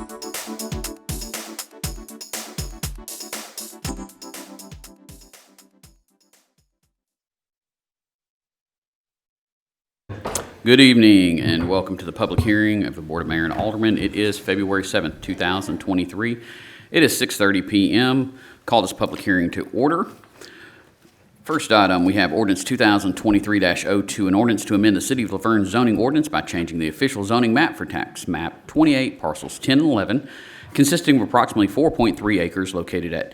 Good evening and welcome to the public hearing of the Board of Mayor and Aldermen. It is February 7th, 2023. It is 6:30 p.m. Call this public hearing to order. First item, we have ordinance 2023-02, an ordinance to amend the City of Laverne zoning ordinance by changing the official zoning map for tax map 28, parcels 10 and 11, consisting of approximately 4.3 acres located at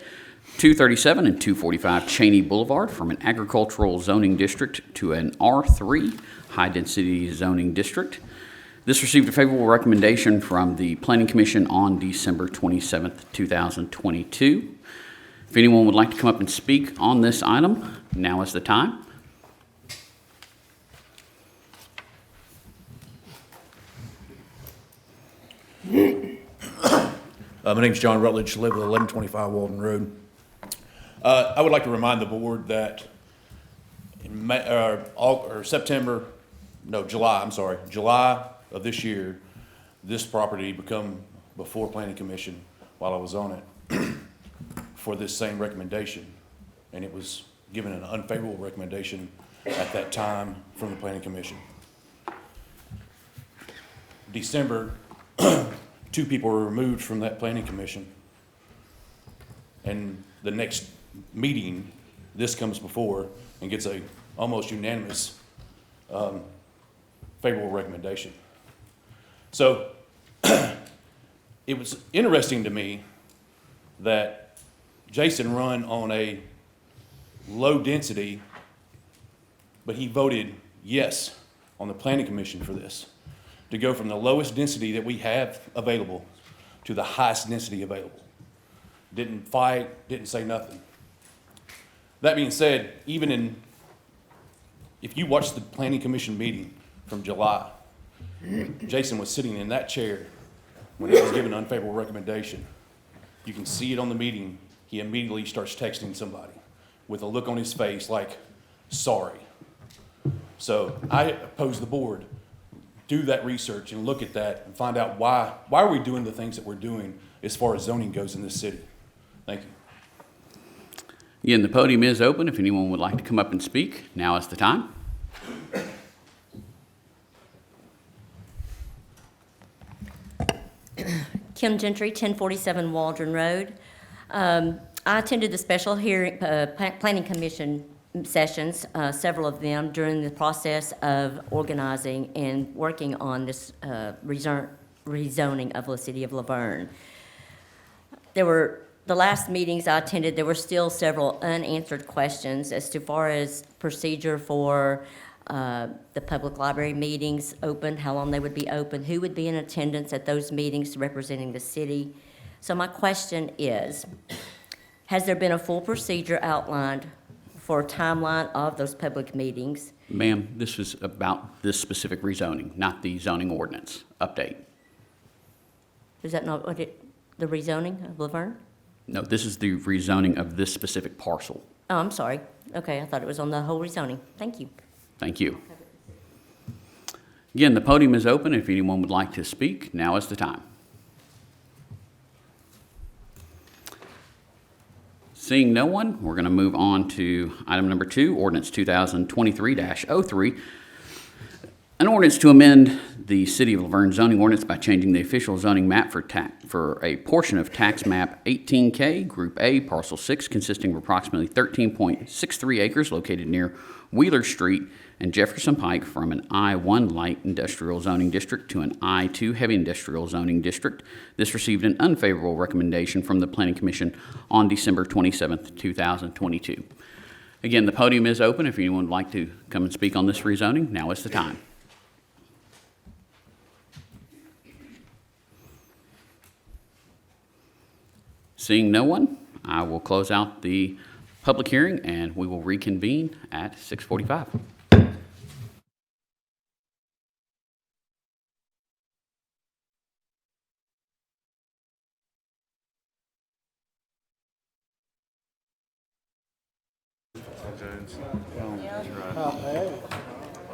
237 and 245 Cheney Boulevard from an agricultural zoning district to an R3 high-density zoning district. This received a favorable recommendation from the Planning Commission on December 27th, 2022. If anyone would like to come up and speak on this item, now is the time. My name is John Rutledge, live at 1125 Walden Road. I would like to remind the board that in July of this year, this property become before Planning Commission while I was on it for this same recommendation, and it was given an unfavorable recommendation at that time from the Planning Commission. December, 2 people were removed from that Planning Commission, and the next meeting, this comes before and gets a almost unanimous favorable recommendation. So it was interesting to me that Jason run on a low density, but he voted yes on the Planning Commission for this, to go from the lowest density that we have available to the highest density available. Didn't fight, didn't say nothing. That being said, if you watch the Planning Commission meeting from July, Jason was sitting in that chair when he was given an unfavorable recommendation. You can see it on the meeting. He immediately starts texting somebody with a look on his face like, sorry. So I oppose the board, do that research and look at that and find out why are we doing the things that we're doing as far as zoning goes in this city. Thank you. Again, the podium is open. If anyone would like to come up and speak, now is the time. Kim Gentry, 1047 Waldron Road. I attended the special hearing, Planning Commission sessions, several of them, during the process of organizing and working on this rezoning of the City of Laverne. The last meetings I attended, there were still several unanswered questions as to far as procedure for the public library meetings open, how long they would be open, who would be in attendance at those meetings representing the city. So my question is, has there been a full procedure outlined for a timeline of those public meetings? Ma'am, this is about this specific rezoning, not the zoning ordinance update. Is that not what the rezoning of Laverne? No, this is the rezoning of this specific parcel. Oh, I'm sorry. Okay, I thought it was on the whole rezoning. Thank you. Thank you. Again, the podium is open. If anyone would like to speak, now is the time. Seeing no one, we're going to move on to item number 2, ordinance 2023-03, an ordinance to amend the City of Laverne zoning ordinance by changing the official zoning map for a portion of tax map 18K, Group A, Parcel 6, consisting of approximately 13.63 acres located near Wheeler Street and Jefferson Pike, from an I-1 light industrial zoning district to an I-2 heavy industrial zoning district. This received an unfavorable recommendation from the Planning Commission on December 27th, 2022. Again, the podium is open. If anyone would like to come and speak on this rezoning, now is the time. Seeing no one, I will close out the public hearing and we will reconvene at 6:45.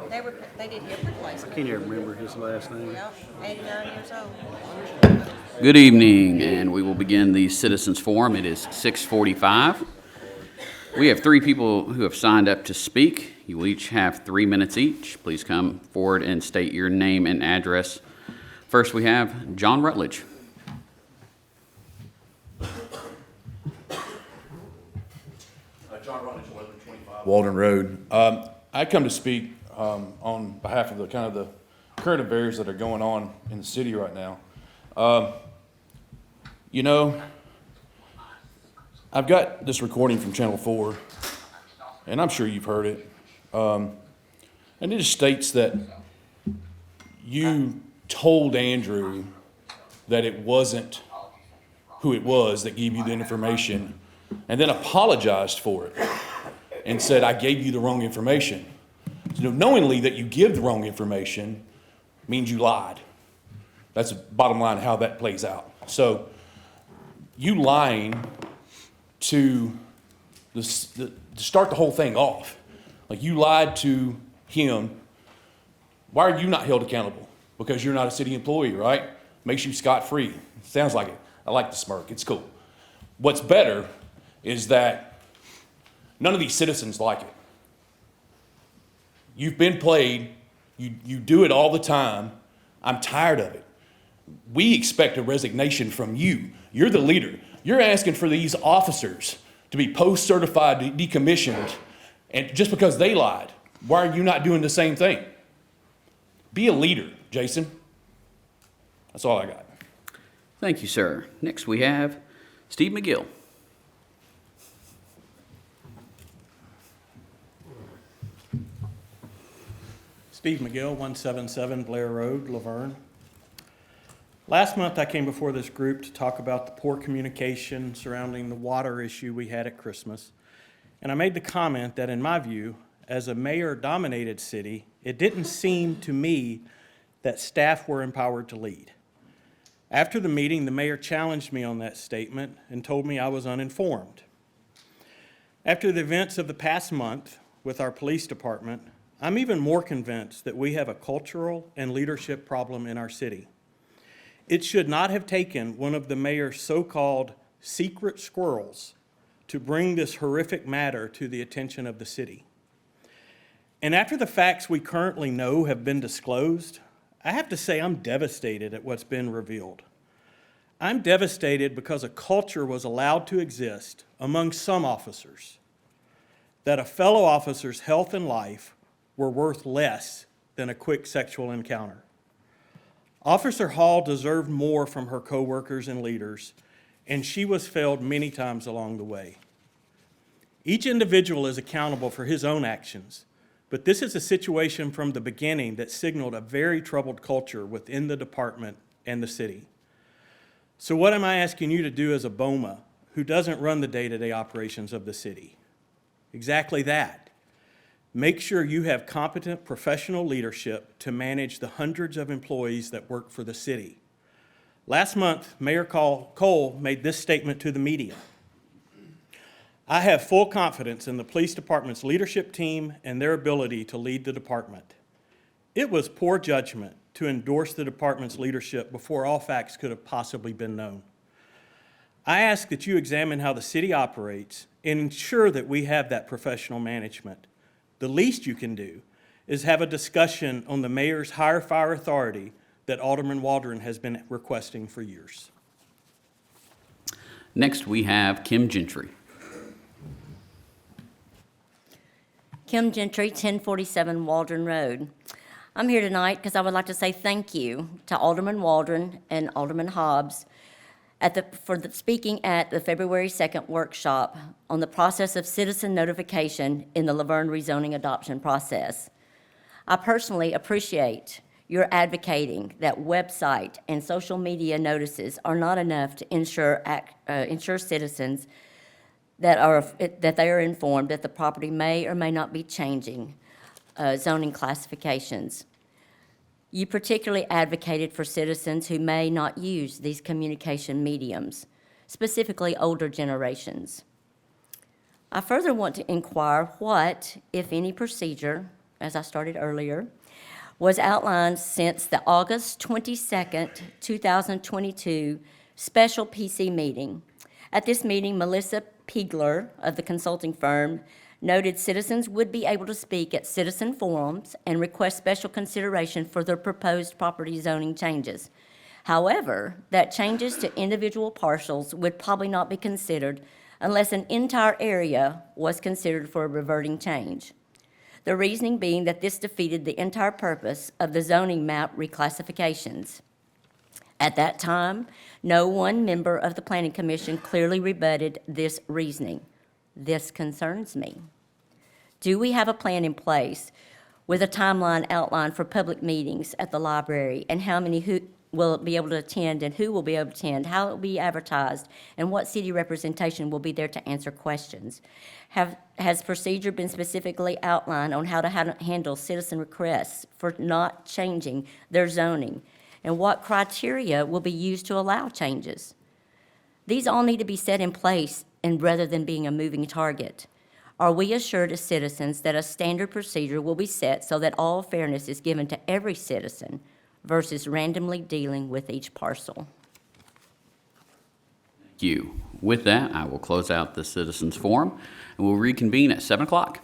They did hip replacement. Can't even remember his last name. Yep, 89 years old. Good evening, and we will begin the citizens forum. It is 6:45. We have 3 people who have signed up to speak. You will each have 3 minutes each. Please come forward and state your name and address. First, we have John Rutledge. John Rutledge, 1125 Walden Road. I come to speak on behalf of the current affairs that are going on in the city right now. You know, I've got this recording from Channel 4, and I'm sure you've heard it. And it just states that you told Andrew that it wasn't who it was that gave you the information, and then apologized for it and said, I gave you the wrong information. You know, knowingly that you give the wrong information means you lied. That's the bottom line how that plays out. So you lying to start the whole thing off. Like, you lied to him. Why are you not held accountable? Because you're not a city employee, right? Makes you scot-free. Sounds like it. I like the smirk. It's cool. What's better is that none of these citizens like it. You've been played. You do it all the time. I'm tired of it. We expect a resignation from you. You're the leader. You're asking for these officers to be post-certified, decommissioned, and just because they lied. Why are you not doing the same thing? Be a leader, Jason. That's all I got. Thank you, sir. Next, we have Steve McGill. Steve McGill, 177 Blair Road, Laverne. Last month, I came before this group to talk about the poor communication surrounding the water issue we had at Christmas. And I made the comment that, in my view, as a mayor-dominated city, it didn't seem to me that staff were empowered to lead. After the meeting, the mayor challenged me on that statement and told me I was uninformed. After the events of the past month with our police department, I'm even more convinced that we have a cultural and leadership problem in our city. It should not have taken one of the mayor's so-called secret squirrels to bring this horrific matter to the attention of the city. And after the facts we currently know have been disclosed, I have to say I'm devastated at what's been revealed. I'm devastated because a culture was allowed to exist among some officers that a fellow officer's health and life were worth less than a quick sexual encounter. Officer Hall deserved more from her coworkers and leaders, and she was failed many times along the way. Each individual is accountable for his own actions, but this is a situation from the beginning that signaled a very troubled culture within the department and the city. So what am I asking you to do as a BOMA who doesn't run the day-to-day operations of the city? Exactly that. Make sure you have competent professional leadership to manage the hundreds of employees that work for the city. Last month, Mayor Cole made this statement to the media. I have full confidence in the police department's leadership team and their ability to lead the department. It was poor judgment to endorse the department's leadership before all facts could have possibly been known. I ask that you examine how the city operates and ensure that we have that professional management. The least you can do is have a discussion on the mayor's hire fire authority that Alderman Waldron has been requesting for years. Next, we have Kim Gentry. Kim Gentry, 1047 Waldron Road. I'm here tonight because I would like to say thank you to Alderman Waldron and Alderman Hobbs for speaking at the February 2nd workshop on the process of citizen notification in the Laverne rezoning adoption process. I personally appreciate your advocating that website and social media notices are not enough to ensure citizens that they are informed that the property may or may not be changing zoning classifications. You particularly advocated for citizens who may not use these communication mediums, specifically older generations. I further want to inquire what, if any, procedure as I started earlier, was outlined since the August 22nd, 2022 special PC meeting. At this meeting, Melissa Piegler of the consulting firm noted citizens would be able to speak at citizen forums and request special consideration for their proposed property zoning changes. However, that changes to individual parcels would probably not be considered unless an entire area was considered for a reverting change. The reasoning being that this defeated the entire purpose of the zoning map reclassifications. At that time, no one member of the Planning Commission clearly rebutted this reasoning. This concerns me. Do we have a plan in place with a timeline outlined for public meetings at the library, and how many who will be able to attend and who will be able to attend, how it will be advertised, and what city representation will be there to answer questions? Has procedure been specifically outlined on how to handle citizen requests for not changing their zoning? And what criteria will be used to allow changes? These all need to be set in place, and rather than being a moving target. Are we assured as citizens that a standard procedure will be set so that all fairness is given to every citizen versus randomly dealing with each parcel? Thank you. With that, I will close out the citizens forum, and we'll reconvene at 7 o'clock.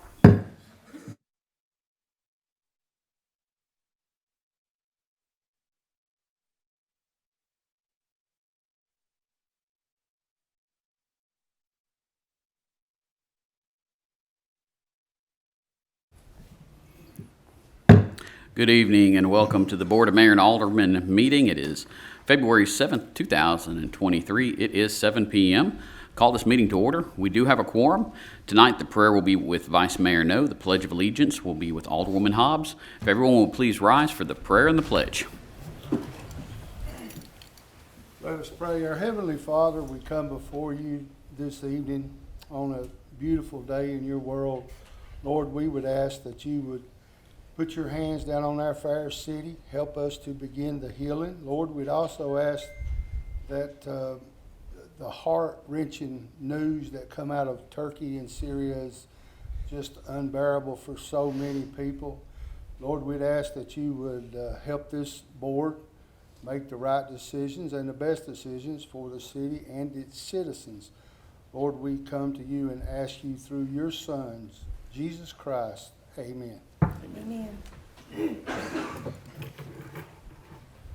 Good evening and welcome to the Board of Mayor and Aldermen meeting. It is February 7th, 2023. It is 7 p.m. Call this meeting to order. We do have a quorum. Tonight the prayer will be with Vice Mayor No. The Pledge of Allegiance will be with Alderwoman Hobbs. If everyone will please rise for the prayer and the pledge. Let us pray. Our Heavenly Father, we come before you this evening on a beautiful day in your world. Lord, we would ask that you would put your hands down on our fair city. Help us to begin the healing. Lord, we'd also ask that the heart-wrenching news that come out of Turkey and Syria is just unbearable for so many people. Lord, we'd ask that you would help this board make the right decisions and the best decisions for the city and its citizens. Lord, we come to you and ask you through your Son, Jesus Christ. Amen. Amen.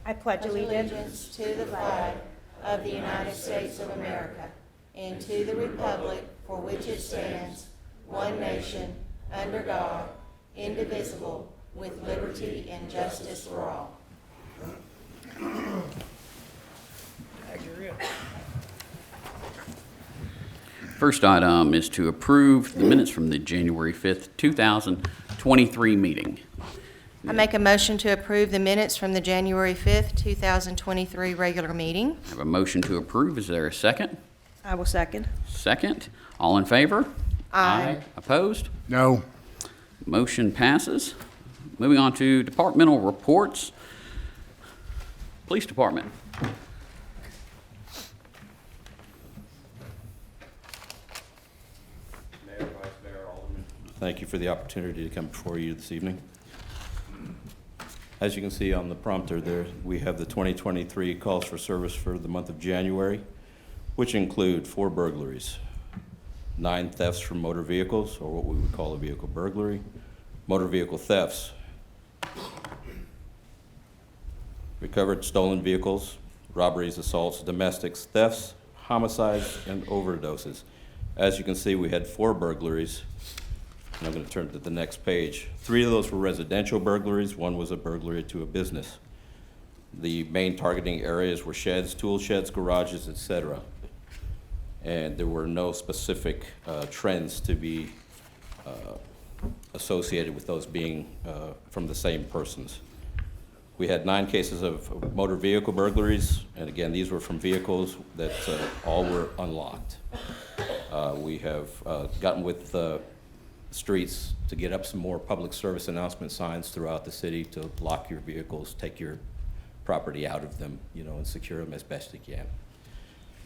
I pledge allegiance to the flag of the United States of America and to the republic for which it stands, one nation, under God, indivisible, with liberty and justice for all. First item is to approve the minutes from the January 5th, 2023 meeting. I make a motion to approve the minutes from the January 5th, 2023 regular meeting. I have a motion to approve. Is there a second? I will second. Second. All in favor? Aye. Opposed? No. Motion passes. Moving on to departmental reports. Police Department. Mayor, Vice Mayor, Alderman, thank you for the opportunity to come before you this evening. As you can see on the prompter there, we have the 2023 calls for service for the month of January, which include 4 burglaries, 9 thefts from motor vehicles, or what we would call a vehicle burglary, motor vehicle thefts, recovered stolen vehicles, robberies, assaults, domestics, thefts, homicides, and overdoses. As you can see, we had 4 burglaries. And I'm going to turn to the next page. 3 of those were residential burglaries. 1 was a burglary to a business. The main targeting areas were sheds, tool sheds, garages, etc. And there were no specific trends to be associated with those being from the same persons. We had 9 cases of motor vehicle burglaries, and again, these were from vehicles that all were unlocked. We have gotten with streets to get up some more public service announcement signs throughout the city to lock your vehicles, take your property out of them, and secure them as best you can.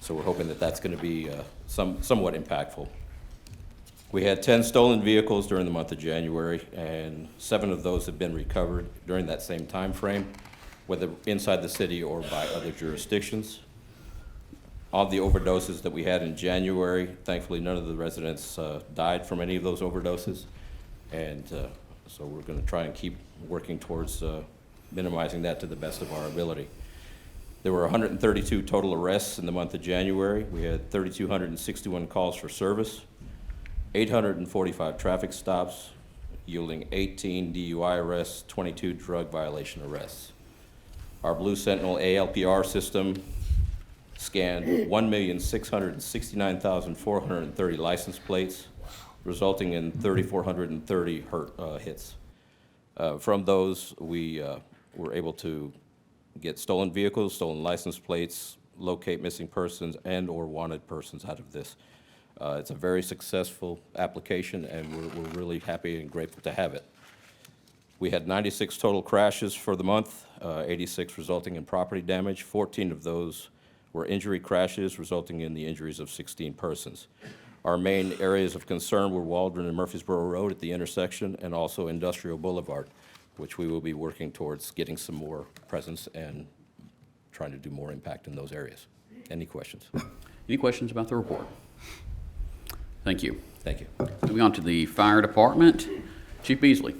So we're hoping that that's going to be somewhat impactful. We had 10 stolen vehicles during the month of January, and 7 of those have been recovered during that same time frame, whether inside the city or by other jurisdictions. Of the overdoses that we had in January, thankfully none of the residents died from any of those overdoses, and so we're going to try and keep working towards minimizing that to the best of our ability. There were 132 total arrests in the month of January. We had 3,261 calls for service, 845 traffic stops, yielding 18 DUI arrests, 22 drug violation arrests. Our Blue Sentinel ALPR system scanned 1,669,430 license plates, resulting in 3,430 hits. From those, we were able to get stolen vehicles, stolen license plates, locate missing persons and/or wanted persons out of this. It's a very successful application, and we're really happy and grateful to have it. We had 96 total crashes for the month, 86 resulting in property damage. 14 of those were injury crashes, resulting in the injuries of 16 persons. Our main areas of concern were Waldron and Murfreesboro Road at the intersection, and also Industrial Boulevard, which we will be working towards getting some more presence and trying to do more impact in those areas. Any questions? Any questions about the report? Thank you. Thank you. Moving on to the fire department, Chief Beasley.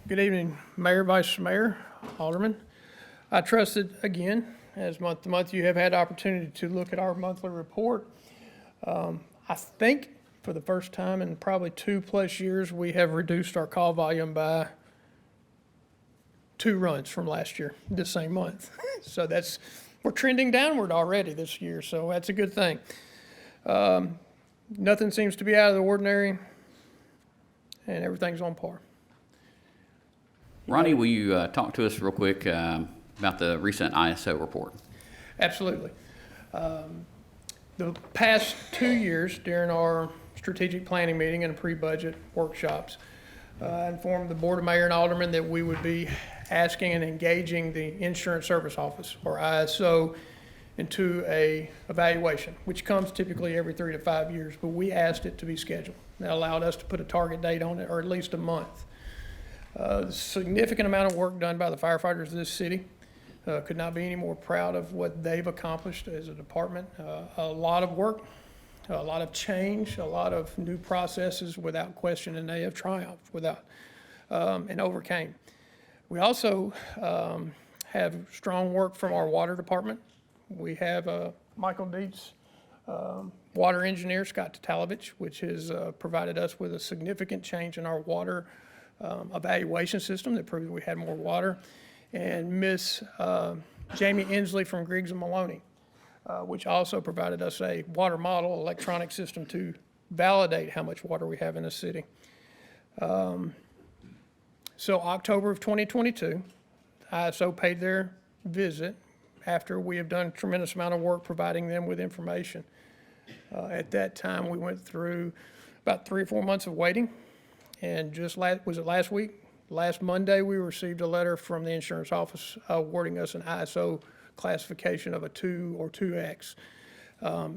Good evening, Mayor, Vice Mayor, Alderman. I trust that, again, as month to month, you have had opportunity to look at our monthly report. I think for the first time in probably 2+ years, we have reduced our call volume by 2 runs from last year, this same month. So we're trending downward already this year, so that's a good thing. Nothing seems to be out of the ordinary, and everything's on par. Ronnie, will you talk to us real quick about the recent ISO report? Absolutely. The past 2 years, during our strategic planning meeting and pre-budget workshops, I informed the Board of Mayor and Aldermen that we would be asking and engaging the Insurance Service Office, or ISO, into a evaluation, which comes typically every 3 to 5 years, but we asked it to be scheduled. That allowed us to put a target date on it, or at least a month. Significant amount of work done by the firefighters of this city. Could not be any more proud of what they've accomplished as a department. A lot of work, a lot of change, a lot of new processes without question, and they have triumphed without and overcame. We also have strong work from our water department. We have Michael Dietz, water engineer, Scott Talovich, which has provided us with a significant change in our water evaluation system that proved we had more water, and Miss Jamie Inslee from Griggs and Maloney, which also provided us a water model electronic system to validate how much water we have in the city. So October of 2022, ISO paid their visit after we have done a tremendous amount of work providing them with information. At that time, we went through about 3 or 4 months of waiting. And just last week? Last Monday, we received a letter from the insurance office awarding us an ISO classification of a 2 or 2X,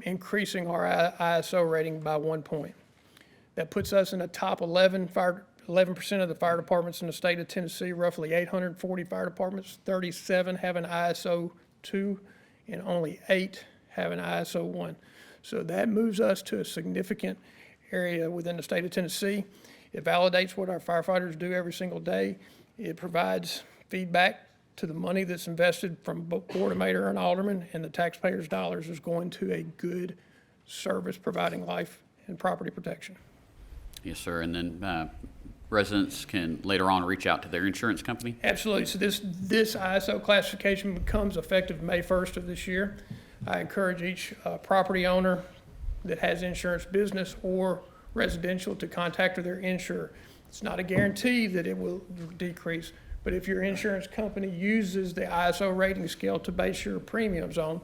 increasing our ISO rating by 1 point. That puts us in the top 11% of the fire departments in the state of Tennessee, roughly 840 fire departments, 37 have an ISO 2, and only 8 have an ISO 1. So that moves us to a significant area within the state of Tennessee. It validates what our firefighters do every single day. It provides feedback to the money that's invested from Board of Mayor and Aldermen, and the taxpayers' dollars is going to a good service providing life and property protection. Yes, sir. And then residents can later on reach out to their insurance company? Absolutely. So this ISO classification becomes effective May 1st of this year. I encourage each property owner that has insurance, business or residential, to contact their insurer. It's not a guarantee that it will decrease, but if your insurance company uses the ISO rating scale to base your premiums on,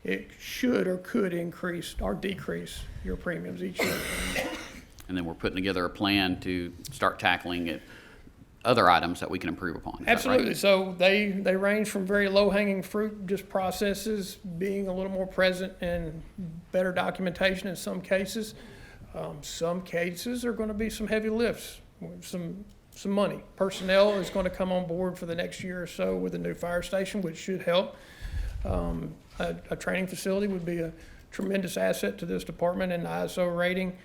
it should or could increase or decrease your premiums each year. And then we're putting together a plan to start tackling it other items that we can improve upon. Is that right? Absolutely. So they range from very low-hanging fruit, just processes, being a little more present and better documentation in some cases. Some cases are going to be some heavy lifts, some money. Personnel is going to come on board for the next year or so with a new fire station, which should help. A training facility would be a tremendous asset to this department and the ISO rating.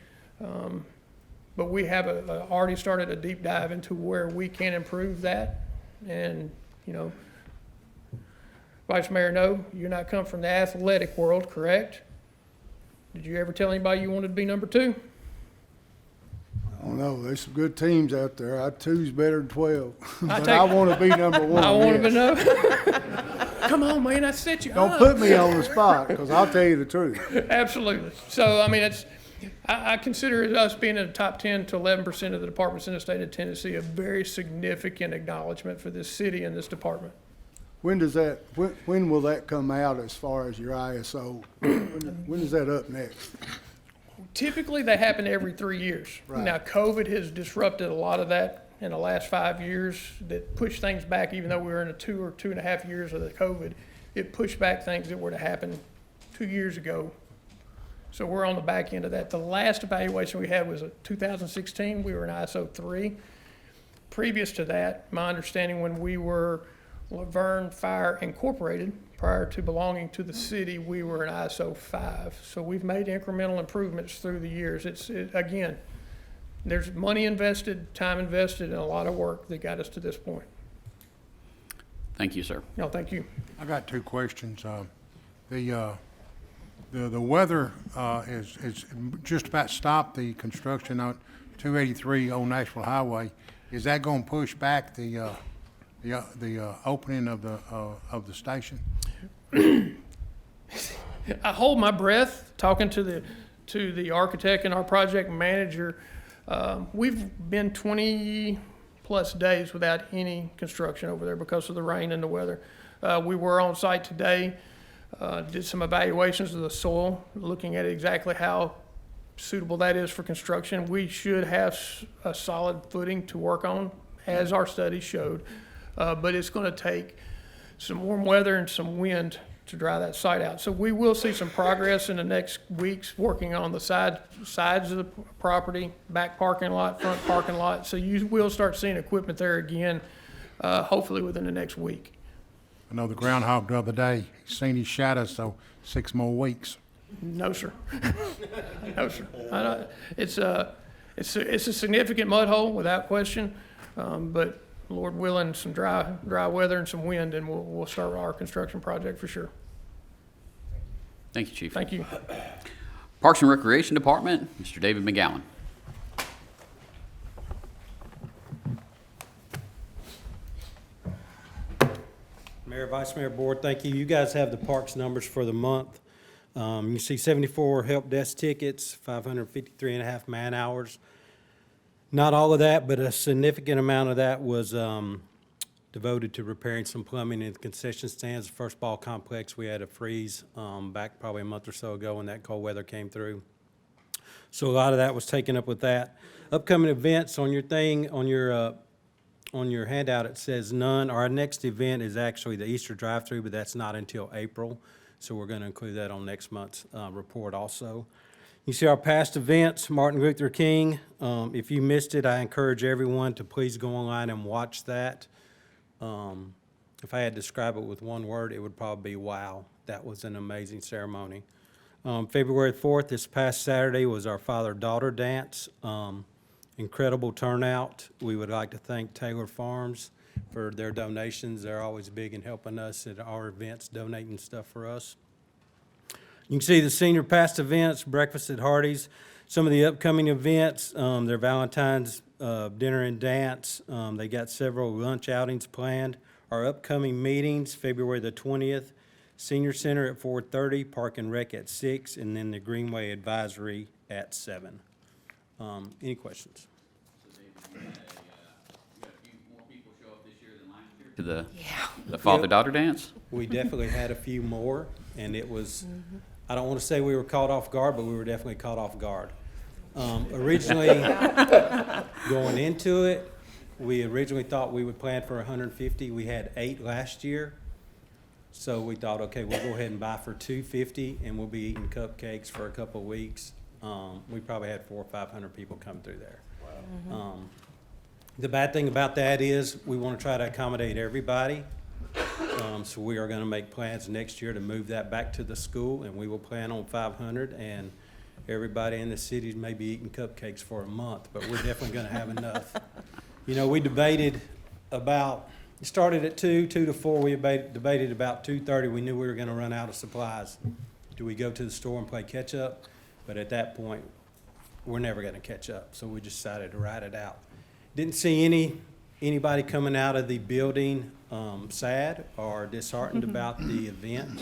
But we have already started a deep dive into where we can improve that. And, you know, Vice Mayor, no, you're not come from the athletic world, correct? Did you ever tell anybody you wanted to be number 2? I don't know, there's some good teams out there. 2's better than 12. But take- I want to be number 1. I want yes. to know. Come on, man, I set you Don't up. put me on the spot, because I'll tell you the truth. Absolutely. So, I mean, I consider us being in the top 10 to 11% of the departments in the state of Tennessee a very significant acknowledgement for this city and this department. When will that come out as far as your ISO? When is that up next? Typically, they happen every 3 years. Right. Now, COVID has disrupted a lot of that in the last 5 years, that pushed things back, even though we were in a 2 or 2.5 years of the COVID. It pushed back things that were to happen 2 years ago. So we're on the back end of that. The last evaluation we had was 2016. We were in ISO 3. Previous to that, my understanding, when we were Laverne Fire Incorporated, prior to belonging to the city, we were in ISO 5. So we've made incremental improvements through the years. Again, there's money invested, time invested, and a lot of work that got us to this point. Thank you, sir. No, thank you. I got 2 questions. The weather is just about stopped the construction on 283 Old Nashville Highway. Is that going to push back the opening of the station? I hold my breath talking to the architect and our project manager. We've been 20 plus days without any construction over there because of the rain and the weather. We were on site today, did some evaluations of the soil, looking at exactly how suitable that is for construction. We should have a solid footing to work on, as our study showed. But it's going to take some warm weather and some wind to dry that site out. So we will see some progress in the next weeks working on the sides of the property, back parking lot, front parking lot. So you will start seeing equipment there again, hopefully within the next week. I know the groundhog the other day, he seen his shadow, so 6 more weeks. No, sir. No, sir. It's a significant mud hole without question, but Lord willing, some dry weather and some wind, and we'll start our construction project for sure. Thank you, Chief. Thank you. Parks and Recreation Department, Mr. David McGowan. Mayor, Vice Mayor, Board, thank you. You guys have the parks numbers for the month. You see 74 help desk tickets, 553.5 man hours. Not all of that, but a significant amount of that was devoted to repairing some plumbing in the concession stands. The First Ball Complex, we had a freeze back probably a month or so ago when that cold weather came through. So a lot of that was taken up with that. Upcoming events on your thing, on your handout, it says none. Our next event is actually the Easter drive-through, but that's not until April. So we're going to include that on next month's report also. You see our past events, Martin Luther King. If you missed it, I encourage everyone to please go online and watch that. If I had to describe it with one word, it would probably be wow. That was an amazing ceremony. February 4th, this past Saturday, was our father-daughter dance. Incredible turnout. We would like to thank Taylor Farms for their donations. They're always big in helping us at our events, donating stuff for us. You can see the senior past events, breakfast at Hardee's. Some of the upcoming events, their Valentine's dinner and dance. They got several lunch outings planned. Our upcoming meetings, February the 20th, Senior Center at 4:30, Park and Rec at 6, and then the Greenway Advisory at 7. Any questions? To the father-daughter dance? We definitely had a few more, and it was, I don't want to say we were caught off guard, but we were definitely caught off guard. Originally, going into it, We originally thought we would plan for 150. We had 8 last year. So we thought, okay, we'll go ahead and buy for 250, and we'll be eating cupcakes for a couple of weeks. We probably had 400 or 500 people come through there. The bad thing about that is we want to try to accommodate everybody. So we are going to make plans next year to move that back to the school, and we will plan on 500, and everybody in the city may be eating cupcakes for a month, but we're definitely going to have enough. You know, we debated about, it started at 2 to 4, we debated about 2:30. We knew we were going to run out of supplies. Do we go to the store and play catch up? But at that point, we're never going to catch up, so we decided to ride it out. Didn't see anybody coming out of the building sad or disheartened about the event.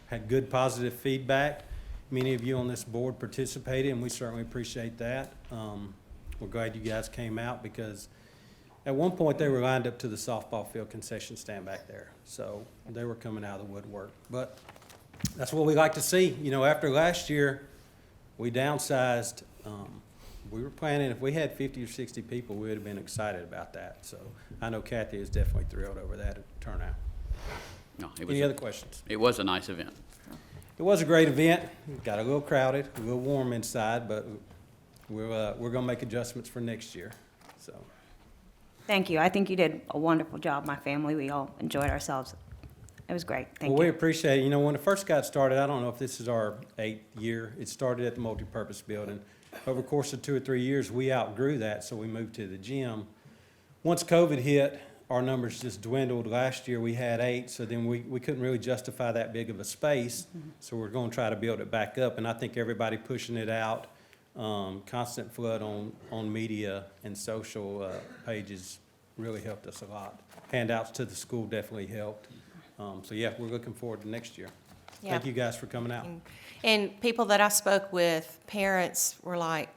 Had good positive feedback. Many of you on this board participated, and we certainly appreciate that. We're glad you guys came out because at one point they were lined up to the softball field concession stand back there. So they were coming out of the woodwork. But that's what we like to see. You know, after last year, we downsized. We were planning, if we had 50 or 60 people, we would have been excited about that. So I know Kathy is definitely thrilled over that turnout. No, it was Any other questions? It was a nice event. It was a great event. It got a little crowded, a little warm inside, but we're going to make adjustments for next year. So Thank you. I think you did a wonderful job. My family, we all enjoyed ourselves. It was great. Thank well, we you. appreciate it. You know, when it first got started, I don't know if this is our 8th year. It started at the multipurpose building. Over the course of 2 or 3 years, we outgrew that, so we moved to the gym. Once COVID hit, our numbers just dwindled. Last year, we had 8, so then we couldn't really justify that big of a space, so we're going to try to build it back up, and I think everybody pushing it out, constant flood on media and social pages really helped us a lot. Handouts to the school definitely helped. So, yeah, we're looking forward to next year. Yeah. Thank you guys for coming out. And people that I spoke with, parents were like,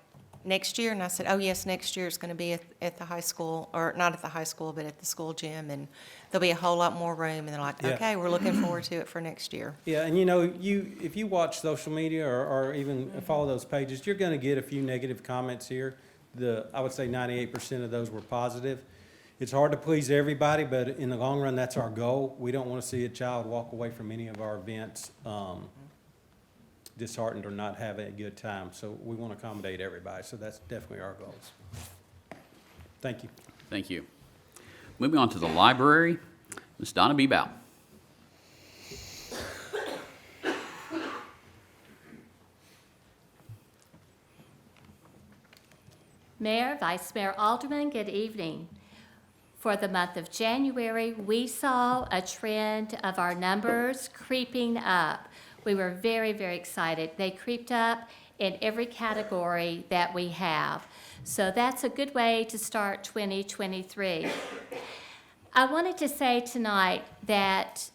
next year? And I said, oh, yes, next year it's going to be at the high school, or not at the high school, but at the school gym, and there'll be a whole lot more room. And they're like, Yeah. okay, we're looking forward to it for next year. Yeah, and you know, if you watch social media or even follow those pages, you're going to get a few negative comments here. I would say 98% of those were positive. It's hard to please everybody, but in the long run, that's our goal. We don't want to see a child walk away from any of our events disheartened or not having a good time. So we want to accommodate everybody. So that's definitely our goals. Thank you. Thank you. Moving on to the library, Ms. Donna B. Bow. Mayor, Vice Mayor Aldermen, good evening. For the month of January, we saw a trend of our numbers creeping up. We were very, very excited. They creeped up in every category that we have. So that's a good way to start 2023. I wanted to say tonight that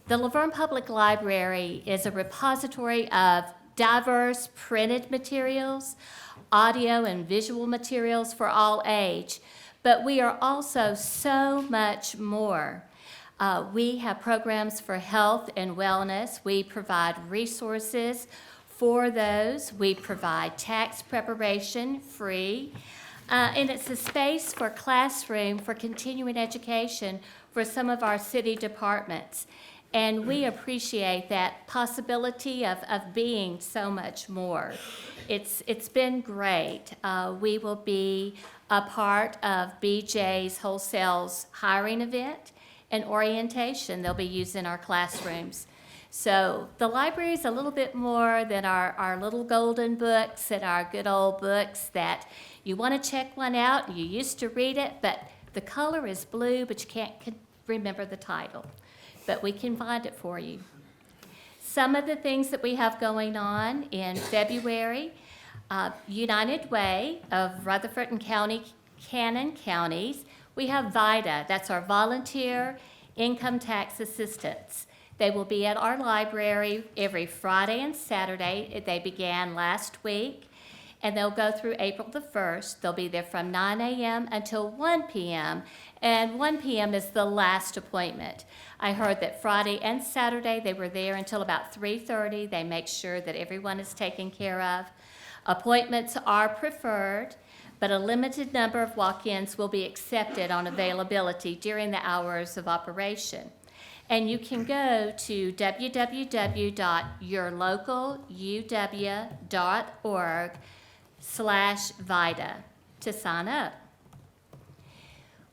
the Laverne Public Library is a repository of diverse printed materials, audio and visual materials for all age, but we are also so much more. We have programs for health and wellness. We provide resources for those. We provide tax preparation free. And it's a space for classroom for continuing education for some of our city departments. And we appreciate that possibility of being so much more. It's been great. We will be a part of BJ's Wholesale's hiring event and orientation they'll be used in our classrooms. So the library is a little bit more than our little golden books and our good old books that you want to check one out and you used to read it, but the color is blue, but you can't remember the title. But we can find it for you. Some of the things that we have going on in February, United Way of Rutherford and Cannon counties, we have VITA, that's our Volunteer Income Tax Assistance. They will be at our library every Friday and Saturday. They began last week, and they'll go through April the 1st. They'll be there from 9 a.m. until 1 p.m., and 1 p.m. is the last appointment. I heard that Friday and Saturday they were there until about 3:30. They make sure that everyone is taken care of. Appointments are preferred, but a limited number of walk-ins will be accepted on availability during the hours of operation. And you can go to www.yourlocaluw.org/VITA to sign up.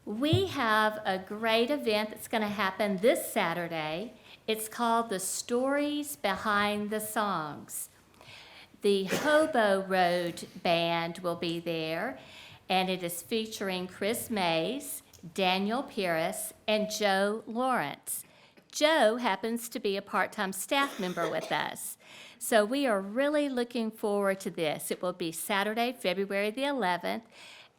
We have a great event that's going to happen this Saturday. It's called The Stories Behind the Songs. The Hobo Road Band will be there, and it is featuring Chris Mays, Daniel Pierce, and Joe Lawrence. Joe happens to be a part-time staff member with us. So we are really looking forward to this. It will be Saturday, February the 11th,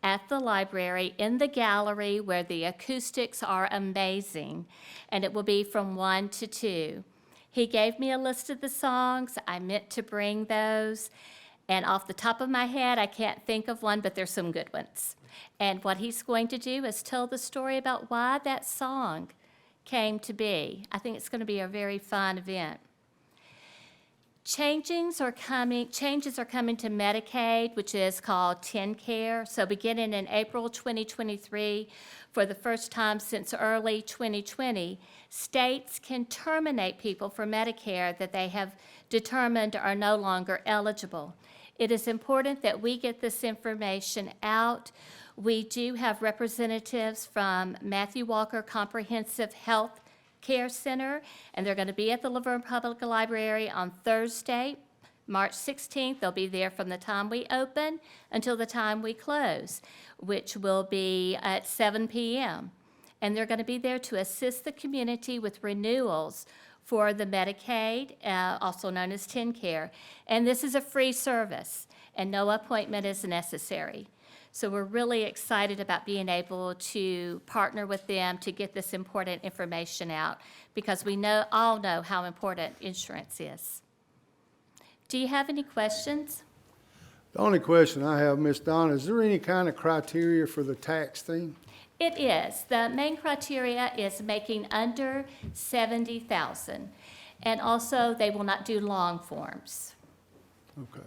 at the library in the gallery where the acoustics are amazing, and it will be from 1 to 2. He gave me a list of the songs. I meant to bring those, and off the top of my head, I can't think of one, but there's some good ones. And what he's going to do is tell the story about why that song came to be. I think it's going to be a very fun event. Changes are coming to Medicaid, which is called TennCare. So beginning in April 2023, for the first time since early 2020, states can terminate people for Medicare that they have determined are no longer eligible. It is important that we get this information out. We do have representatives from Matthew Walker Comprehensive Health Care Center, and they're going to be at the Laverne Public Library on Thursday, March 16th. They'll be there from the time we open until the time we close, which will be at 7 p.m. And they're going to be there to assist the community with renewals for the Medicaid, also known as TennCare. And this is a free service, and no appointment is necessary. So we're really excited about being able to partner with them to get this important information out, because we all know how important insurance is. Do you have any questions? The only question I have, Ms. Donna, is there any kind of criteria for the tax thing? It is. The main criteria is making under $70,000. And also, they will not do long forms. Okay.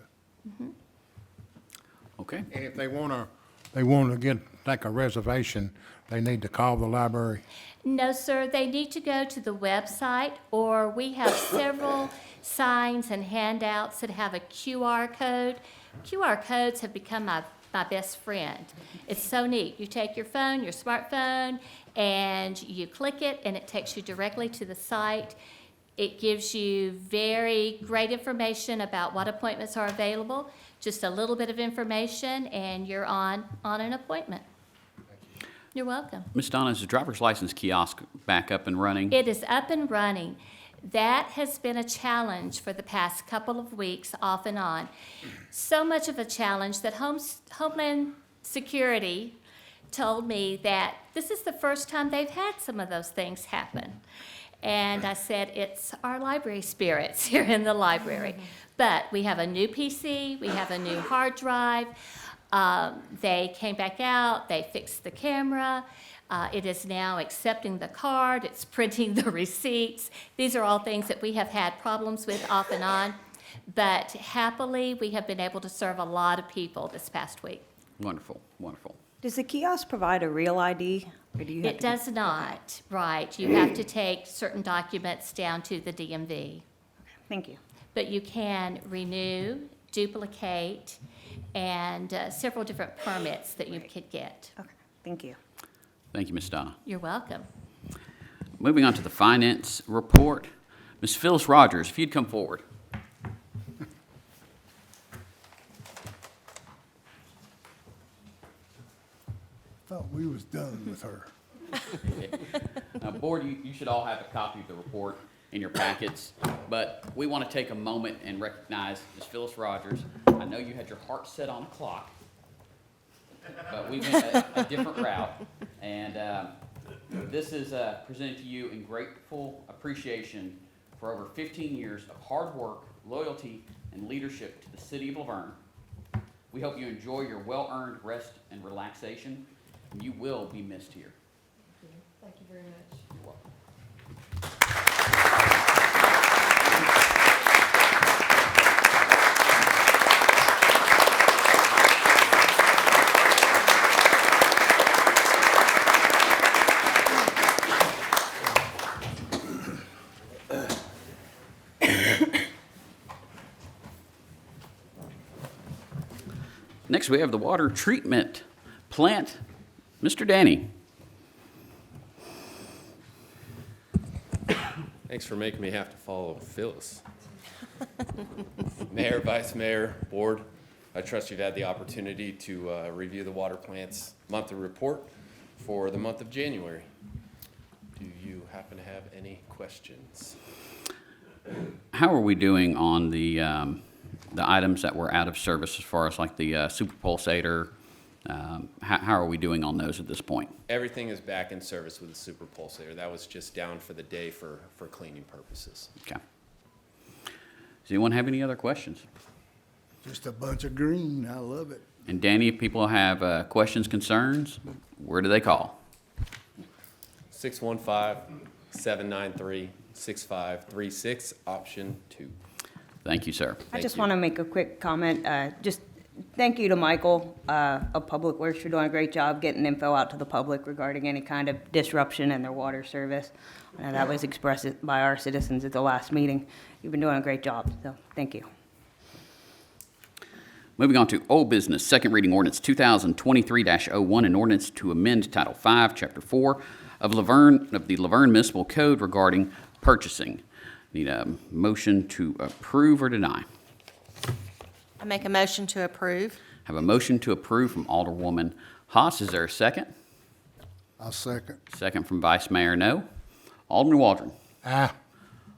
Okay. And if they want to get like a reservation, they need to call the library. No, sir, they need to go to the website, or we have several signs and handouts that have a QR code. QR codes have become my best friend. It's so neat. You take your phone, your smartphone, and you click it, and it takes you directly to the site. It gives you very great information about what appointments are available, just a little bit of information, and you're on an appointment. You're welcome. Ms. Donna, is the driver's license kiosk back up and running? It is up and running. That has been a challenge for the past couple of weeks, off and on. So much of a challenge that Homeland Security told me that this is the first time they've had some of those things happen. And I said, it's our library spirits here in the library. But we have a new PC, we have a new hard drive. They came back out, they fixed the camera. It is now accepting the card, it's printing the receipts. These are all things that we have had problems with off and on. But happily, we have been able to serve a lot of people this past week. Wonderful, wonderful. Does the kiosk provide a real ID? Or do you have It does not, right. You have to take certain documents down to the DMV. Thank you. But you can renew, duplicate, and several different permits that you could get. Okay, thank you. Thank you, Ms. Donna. You're welcome. Moving on to the finance report. Ms. Phyllis Rogers, if you'd come forward. Thought we was done with her. Now, Board, you should all have a copy of the report in your packets, but we want to take a moment and recognize Ms. Phyllis Rogers. I know you had your heart set on a clock, but we went a different route, and this is presented to you in grateful appreciation for over 15 years of hard work, loyalty, and leadership to the city of Laverne. We hope you enjoy your well-earned rest and relaxation, and you will be missed here. Thank you very much. You're welcome. Next, we have the water treatment plant. Mr. Danny. Thanks for making me have to follow Phyllis. Mayor, Vice Mayor, Board, I trust you've had the opportunity to review the water plant's monthly report for the month of January. Do you happen to have any questions? How are we doing on the items that were out of service as far as like the super pulsator? How are we doing on those at this point? Everything is back in service with the super pulsator. That was just down for the day for cleaning purposes. Okay. Does anyone have any other questions? Just a bunch of green, I love it. And Danny, if people have questions, concerns, where do they call? 615-793-6536, option 2. Thank you, sir. I just want to make a quick comment. Just thank you to Michael of Public Works for doing a great job getting info out to the public regarding any kind of disruption in their water service. That was expressed by our citizens at the last meeting. You've been doing a great job, so thank you. Moving on to old business, second reading ordinance 2023-01, an ordinance to amend Title 5, Chapter 4 of the Laverne Municipal Code regarding purchasing. Need a motion to approve or deny. I make a motion to approve. Have a motion to approve from Alderwoman Haas. Is there a second? I'll second. Second from Vice Mayor No. Alderman Waldron. Aye.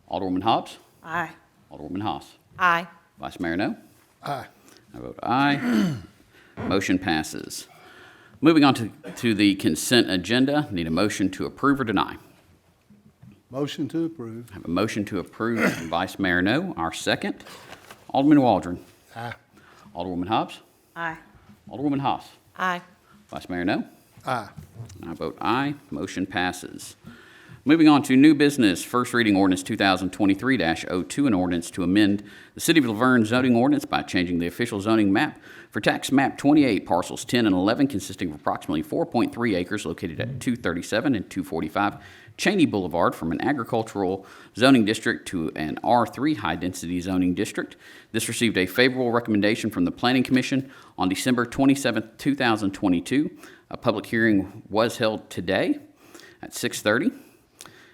Alderwoman Hobbs. Aye. Alderwoman Haas. Aye. Vice Mayor No. Aye. I vote aye. Motion passes. Moving on to the consent agenda. Need a motion to approve or deny. Motion to approve. Have a motion to approve from Vice Mayor No. Our second. Alderman Waldron. Aye. Alderwoman Hobbs. Aye. Alderwoman Haas. Aye. Vice Mayor No. Aye. I vote aye. Motion passes. Moving on to new business, first reading ordinance 2023-02, an ordinance to amend the City of Laverne zoning ordinance by changing the official zoning map for tax map 28, parcels 10 and 11, consisting of approximately 4.3 acres located at 237 and 245 Cheney Boulevard, from an agricultural zoning district to an R3 high-density zoning district. This received a favorable recommendation from the Planning Commission on December 27, 2022. A public hearing was held today at 6:30.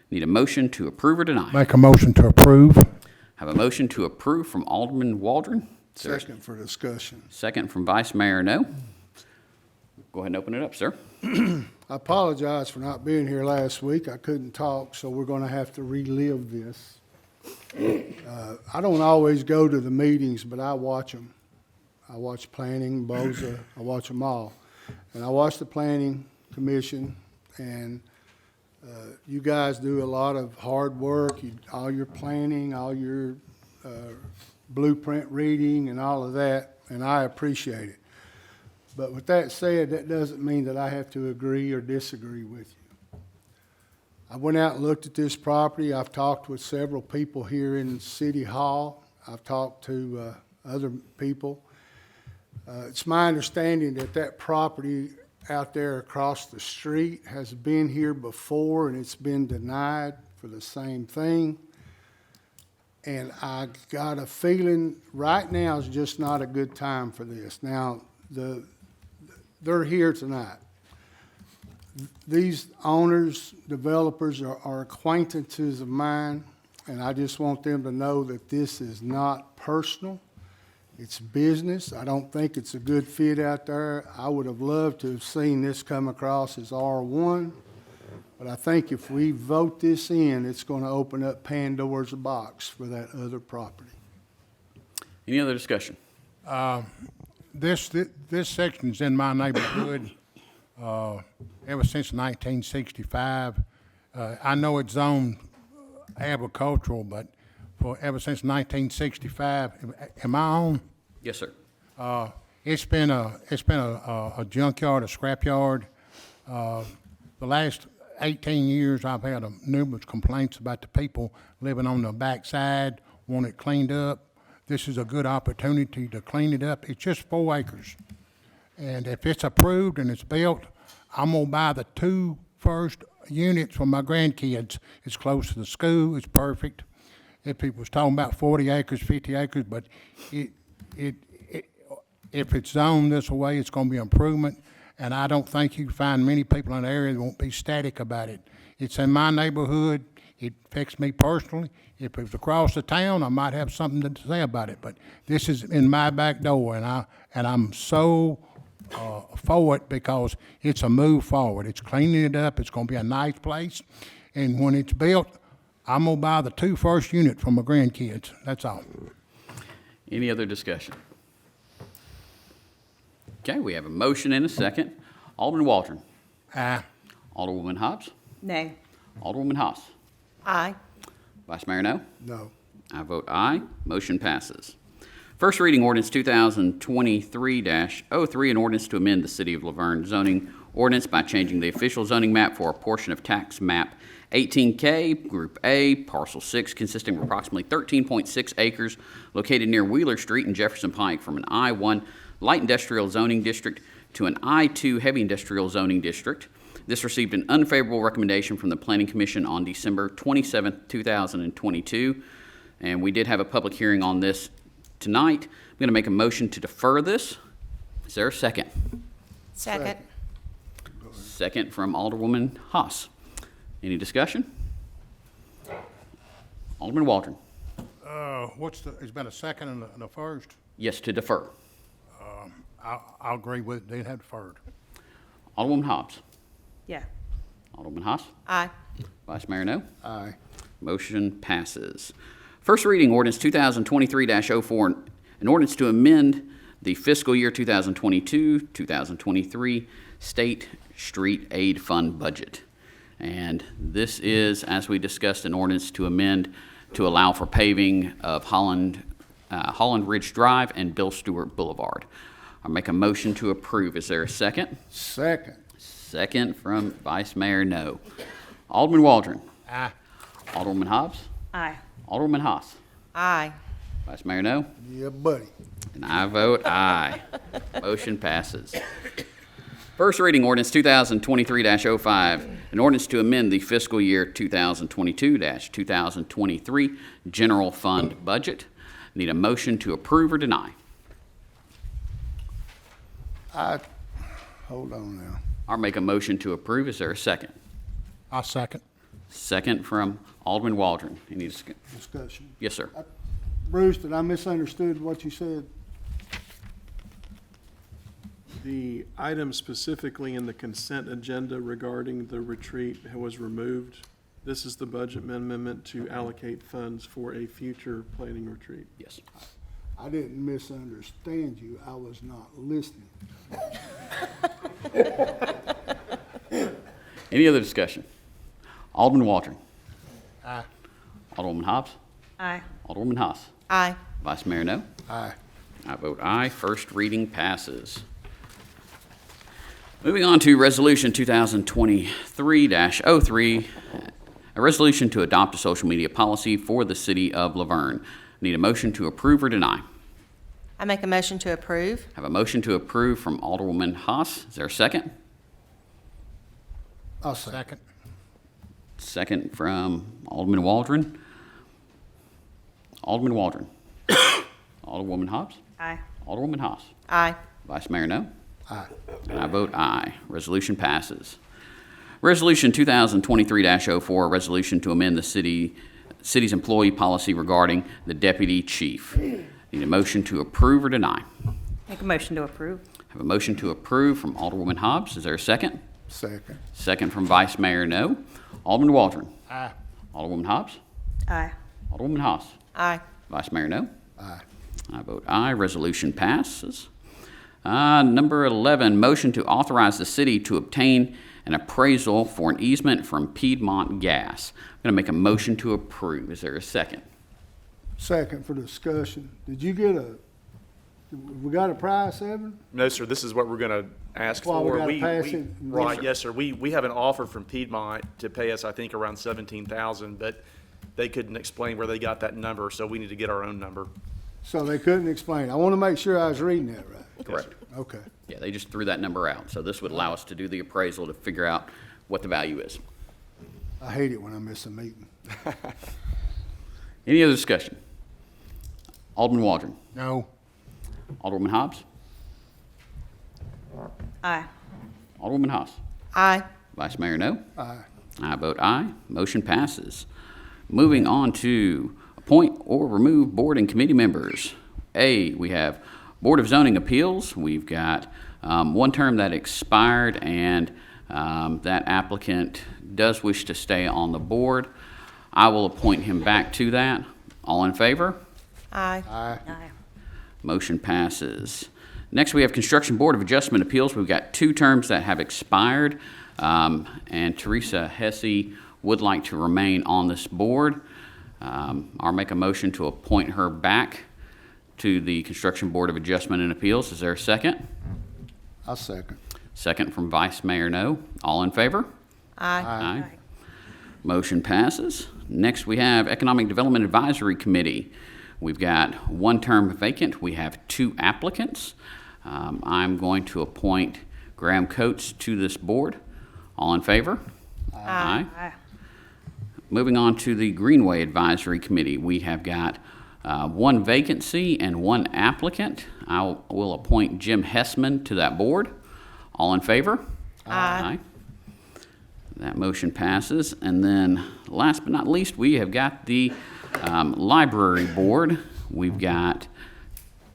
Need a motion to approve or deny. Make a motion to approve. Have a motion to approve from Alderman Waldron. Is there a Second for discussion. second from Vice Mayor No. Go ahead and open it up, sir. I apologize for not being here last week. I couldn't talk, so we're going to have to relive this. I don't always go to the meetings, but I watch them. I watch planning, BOZA, I watch them all. And I watch the planning commission, and you guys do a lot of hard work, all your planning, all your blueprint reading and all of that, and I appreciate it. But with that said, that doesn't mean that I have to agree or disagree with you. I went out and looked at this property. I've talked with several people here in City Hall. I've talked to other people. It's my understanding that that property out there across the street has been here before, and it's been denied for the same thing. And I got a feeling right now is just not a good time for this. Now, they're here tonight. These owners, developers are acquaintances of mine, and I just want them to know that this is not personal. It's business. I don't think it's a good fit out there. I would have loved to have seen this come across as R1, but I think if we vote this in, it's going to open up Pandora's box for that other property. Any other discussion? This section's in my neighborhood ever since 1965. I know it's zoned agricultural, but ever since 1965, am I on? Yes, sir. It's been a junkyard, a scrapyard. The last 18 years, I've had numerous complaints about the people living on the backside, want it cleaned up. This is a good opportunity to clean it up. It's just 4 acres. And if it's approved and it's built, I'm gonna buy the 2 first units for my grandkids. It's close to the school, it's perfect. If people was talking about 40 acres, 50 acres, but if it's zoned this way, it's gonna be improvement, and I don't think you can find many people in the area that won't be static about it. It's in my neighborhood, it affects me personally. If it was across the town, I might have something to say about it, but this is in my back door, and I'm so for it because it's a move forward. It's cleaning it up, it's gonna be a nice place, and when it's built, I'm gonna buy the 2 first unit for my grandkids, that's all. Any other discussion? Okay, we have a motion and a second. Alderman Waldron. Aye. Alderwoman Hobbs. Nay. Alderwoman Haas. Aye. Vice Mayor No. No. I vote aye. Motion passes. First reading ordinance 2023-03, an ordinance to amend the City of Laverne zoning ordinance by changing the official zoning map for a portion of tax map 18K, Group A, Parcel 6, consisting of approximately 13.6 acres located near Wheeler Street and Jefferson Pike from an I-1 light industrial zoning district to an I-2 heavy industrial zoning district. This received an unfavorable recommendation from the Planning Commission on December 27, 2022, and we did have a public hearing on this tonight. I'm going to make a motion to defer this. Is there a second? Second. Second from Alderwoman Haas. Any discussion? Alderman Waldron. There's been a second and a first. Yes, to defer. I'll agree with it, they had deferred. Alderwoman Hobbs. Yeah. Alderman Haas. Aye. Vice Mayor No. Aye. Motion passes. First reading ordinance 2023-04, an ordinance to amend the fiscal year 2022-2023 State Street Aid Fund budget. And this is, as we discussed, an ordinance to amend to allow for paving of Holland Ridge Drive and Bill Stewart Boulevard. I'll make a motion to approve. Is there a second? Second. Second from Vice Mayor No. Alderman Waldron. Aye. Alderwoman Hobbs. Aye. Alderwoman Haas. Aye. Vice Mayor No. Yeah, buddy. And I vote aye. Motion passes. First reading ordinance 2023-05, an ordinance to amend the fiscal year 2022-2023 general fund budget. Need a motion to approve or deny. Hold on now. I'll make a motion to approve. Is there a second? I'll second. Second from Alderman Waldron. Any Discussion. Yes, sir. Bruce, did I misunderstood what you said? The item specifically in the consent agenda regarding the retreat was removed. This is the budget amendment to allocate funds for a future planning retreat. Yes. I didn't misunderstand you. I was not listening. Any other discussion? Alderman Waldron. Aye. Alderwoman Hobbs. Aye. Alderwoman Haas. Aye. Vice Mayor No. Aye. I vote aye. First reading passes. Moving on to Resolution 2023-03, a resolution to adopt a social media policy for the City of Laverne. Need a motion to approve or deny. I make a motion to approve. Have a motion to approve from Alderwoman Haas. Is there a second? I'll second. Second. Second from Alderman Waldron. Alderman Waldron. Alderwoman Hobbs. Aye. Alderwoman Haas. Aye. Vice Mayor No. Aye. And I vote aye. Resolution passes. Resolution 2023-04, a resolution to amend the city's employee policy regarding the deputy chief. Need a motion to approve or deny. Make a motion to approve. Have a motion to approve from Alderwoman Hobbs. Is there a second? Second. Second from Vice Mayor No. Alderman Waldron. Aye. Alderwoman Hobbs. Aye. Alderwoman Haas. Aye. Vice Mayor No. Aye. I vote aye. Resolution passes. Number 11, motion to authorize the city to obtain an appraisal for an easement from Piedmont Gas. I'm going to make a motion to approve. Is there a second? Second for discussion. Did you get we got a price, Evan? No, sir, this is what we're going to ask Well, we for. gotta pass it. Right, yes, sir. We have an offer from Piedmont to pay us, I think, around $17,000, but they couldn't explain where they got that number, so we need to get our own number. So they couldn't explain. I want to make sure I was reading that right. Correct. Okay. Yeah, they just threw that number out. So this would allow us to do the appraisal to figure out what the value is. I hate it when I miss a meeting. Any other discussion? Alderman Waldron. No. Alderwoman Hobbs. Aye. Alderwoman Haas. Aye. Vice Mayor No. Aye. I vote aye. Motion passes. Moving on to appoint or remove board and committee members. A, we have Board of Zoning Appeals. We've got one term that expired, and that applicant does wish to stay on the board. I will appoint him back to that. All in favor? Aye. Aye. Aye. Motion passes. Next, we have Construction Board of Adjustment Appeals. We've got two terms that have expired, and Teresa Hesse would like to remain on this board. I'll make a motion to appoint her back to the Construction Board of Adjustment and Appeals. Is there a second? I'll second. Second from Vice Mayor No. All in favor? Aye. Aye. Motion passes. Next, we have Economic Development Advisory Committee. We've got one term vacant. We have two applicants. I'm going to appoint Graham Coates to this board. All in favor? Aye. Aye. Moving on to the Greenway Advisory Committee, we have got one vacancy and one applicant. I will appoint Jim Hessman to that board. All in favor? Aye. That motion passes. And then, last but not least, we have got the Library Board. We've got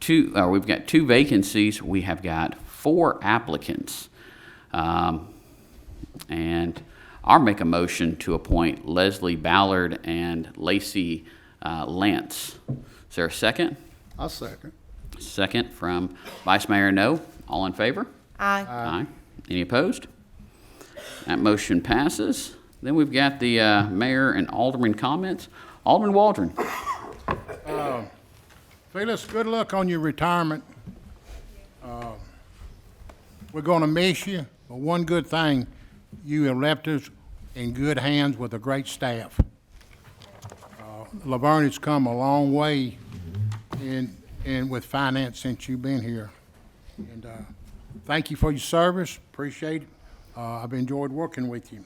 two vacancies. We have got 4 applicants. And I'll make a motion to appoint Leslie Ballard and Lacey Lance. Is there a second? I'll second. Second from Vice Mayor No. All in favor? Aye. Aye. Any opposed? That motion passes. Then we've got the mayor and alderman comments. Alderman Waldron. Phyllis, good luck on your retirement. We're gonna miss you, but one good thing, you have left us in good hands with a great staff. Laverne has come a long way in with finance since you've been here. And thank you for your service, appreciate it. I've enjoyed working with you.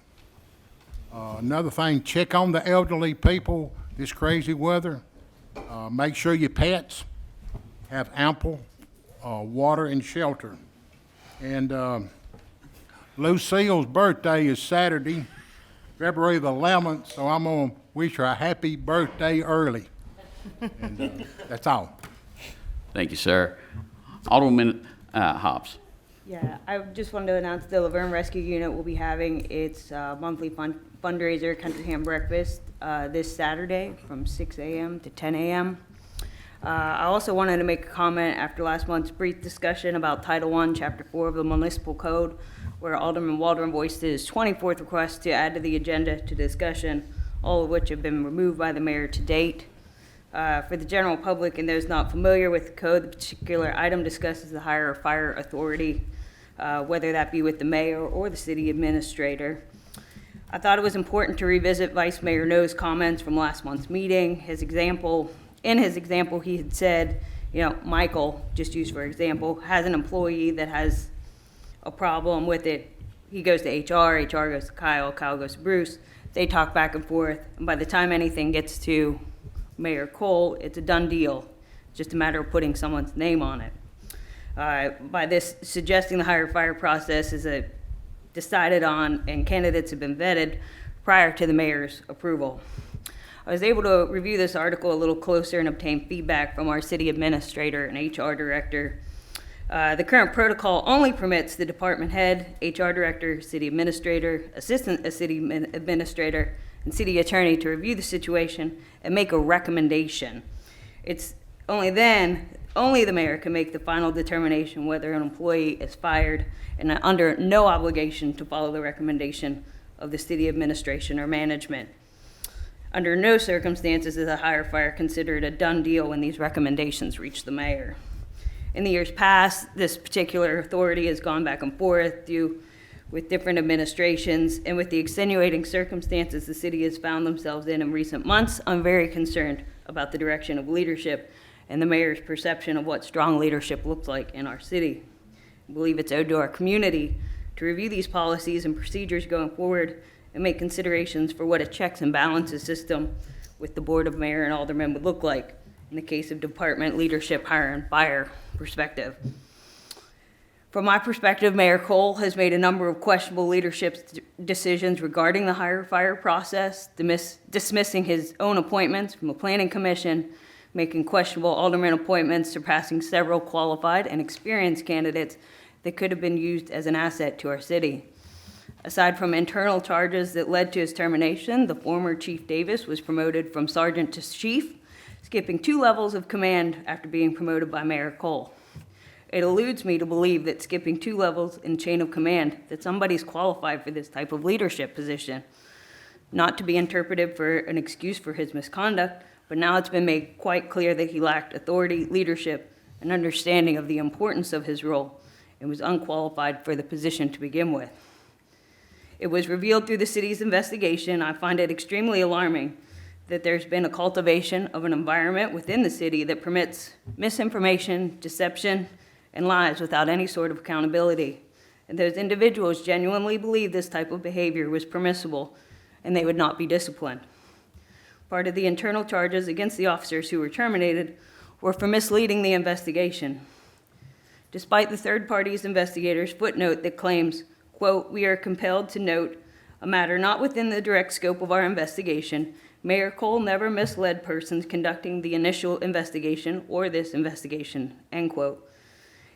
Another thing, check on the elderly people this crazy weather. Make sure your pets have ample water and shelter. And Lucille's birthday is Saturday, February the 11th, so I'm going to wish her a happy birthday early. And that's all. Thank you, sir. Alderman Hobbs. Yeah, I just wanted to announce the Laverne Rescue Unit will be having its monthly fundraiser, Country Ham Breakfast, this Saturday from 6 a.m. to 10 a.m. I also wanted to make a comment after last month's brief discussion about Title I, Chapter 4 of the Municipal Code, where Alderman Waldron voiced his 24th request to add to the agenda to discussion, all of which have been removed by the mayor to date. For the general public and those not familiar with the code, the particular item discusses the hire of fire authority, whether that be with the mayor or the city administrator. I thought it was important to revisit Vice Mayor No's comments from last month's meeting. In his example, he had said, Michael, just used for example, has an employee that has a problem with it. He goes to HR goes to Kyle goes to Bruce. They talk back and forth, and by the time anything gets to Mayor Cole, it's a done deal. It's just a matter of putting someone's name on it. By this, suggesting the hire fire process is decided on and candidates have been vetted prior to the mayor's approval. I was able to review this article a little closer and obtain feedback from our city administrator and HR director. The current protocol only permits the department head, HR director, city administrator, assistant city administrator, and city attorney to review the situation and make a recommendation. It's only the mayor can make the final determination whether an employee is fired, and under no obligation to follow the recommendation of the city administration or management. Under no circumstances is a hire fire considered a done deal when these recommendations reach the mayor. In the years past, this particular authority has gone back and forth with different administrations, and with the extenuating circumstances the city has found themselves in recent months, I'm very concerned about the direction of leadership and the mayor's perception of what strong leadership looks like in our city. I believe it's owed to our community to review these policies and procedures going forward and make considerations for what a checks and balances system with the Board of Mayor and Aldermen would look like in the case of department leadership, hire and fire perspective. From my perspective, Mayor Cole has made a number of questionable leadership decisions regarding the hire-fire process, dismissing his own appointments from the Planning Commission, making questionable alderman appointments, surpassing several qualified and experienced candidates that could have been used as an asset to our city. Aside from internal charges that led to his termination, the former Chief Davis was promoted from sergeant to chief, skipping 2 levels of command after being promoted by Mayor Cole. It eludes me to believe that skipping 2 levels in chain of command, that somebody's qualified for this type of leadership position. Not to be interpreted for an excuse for his misconduct, but now it's been made quite clear that he lacked authority, leadership, and understanding of the importance of his role, and was unqualified for the position to begin with. It was revealed through the city's investigation. I find it extremely alarming that there's been a cultivation of an environment within the city that permits misinformation, deception, and lies without any sort of accountability. And those individuals genuinely believe this type of behavior was permissible and they would not be disciplined. Part of the internal charges against the officers who were terminated were for misleading the investigation. Despite the third party's investigators' footnote that claims, quote, "We are compelled to note a matter not within the direct scope of our investigation, Mayor Cole never misled persons conducting the initial investigation or this investigation," end quote.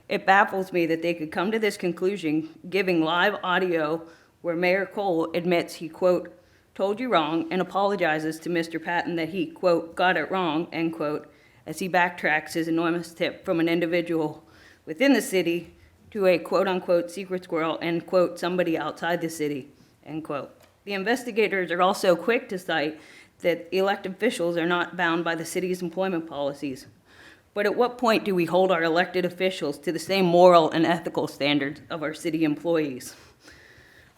It baffles me that they could come to this conclusion, giving live audio where Mayor Cole admits he, quote, "told you wrong," and apologizes to Mr. Patton that he, quote, "got it wrong," end quote, as he backtracks his enormous tip from an individual within the city to a quote-unquote secret squirrel and, quote, "somebody outside the city," end quote. The investigators are also quick to cite that elected officials are not bound by the city's employment policies. But at what point do we hold our elected officials to the same moral and ethical standards of our city employees?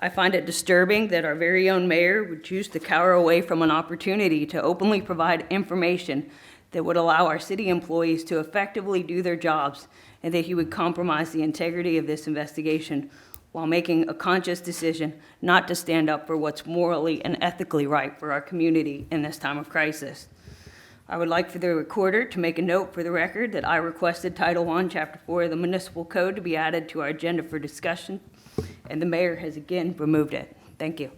I find it disturbing that our very own mayor would choose to cower away from an opportunity to openly provide information that would allow our city employees to effectively do their jobs, and that he would compromise the integrity of this investigation while making a conscious decision not to stand up for what's morally and ethically right for our community in this time of crisis. I would like for the recorder to make a note for the record that I requested Title I, Chapter 4 of the Municipal Code to be added to our agenda for discussion, and the mayor has again removed it. Thank you.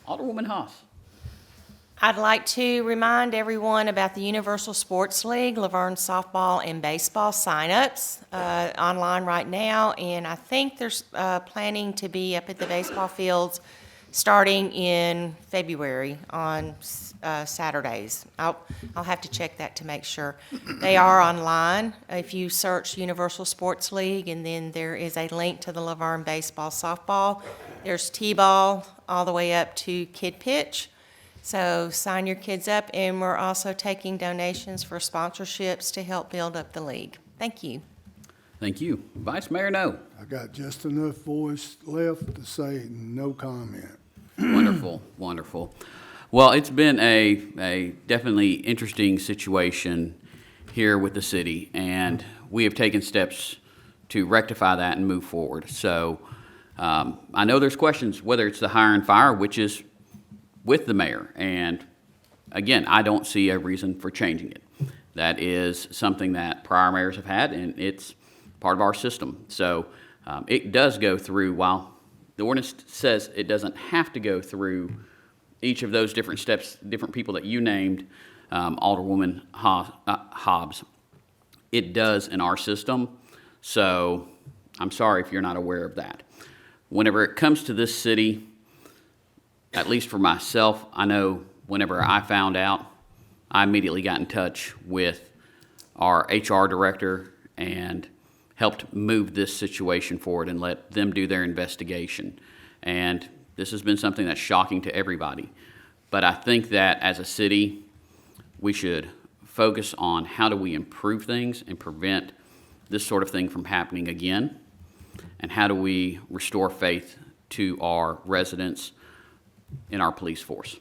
Alderwoman Haas. I'd like to remind everyone about the Universal Sports League, Laverne softball and baseball signups online right now, and I think there's planning to be up at the baseball fields starting in February on Saturdays. I'll have to check that to make sure. They are online. If you search Universal Sports League, and then there is a link to the Laverne baseball, softball. There's t-ball all the way up to kid pitch. So sign your kids up, and we're also taking donations for sponsorships to help build up the league. Thank you. Thank you. Vice Mayor No. I got just enough voice left to say no comment. Wonderful, wonderful. Well, it's been a definitely interesting situation here with the city, and we have taken steps to rectify that and move forward. So I know there's questions whether it's the hire and fire, which is with the mayor, and again, I don't see a reason for changing it. That is something that prior mayors have had, and it's part of our system. So it does go through, while the ordinance says it doesn't have to go through each of those different steps, different people that you named, Alderwoman Hobbs. It does in our system, so I'm sorry if you're not aware of that. Whenever it comes to this city, at least for myself, I know whenever I found out, I immediately got in touch with our HR director and helped move this situation forward and let them do their investigation. And this has been something that's shocking to everybody. But I think that as a city, we should focus on how do we improve things and prevent this sort of thing from happening again, and how do we restore faith to our residents in our police force.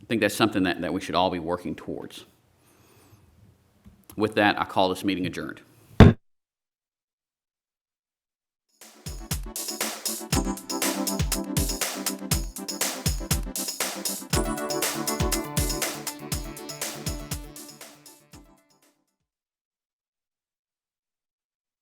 I think that's something that we should all be working towards. With that, I call this meeting adjourned.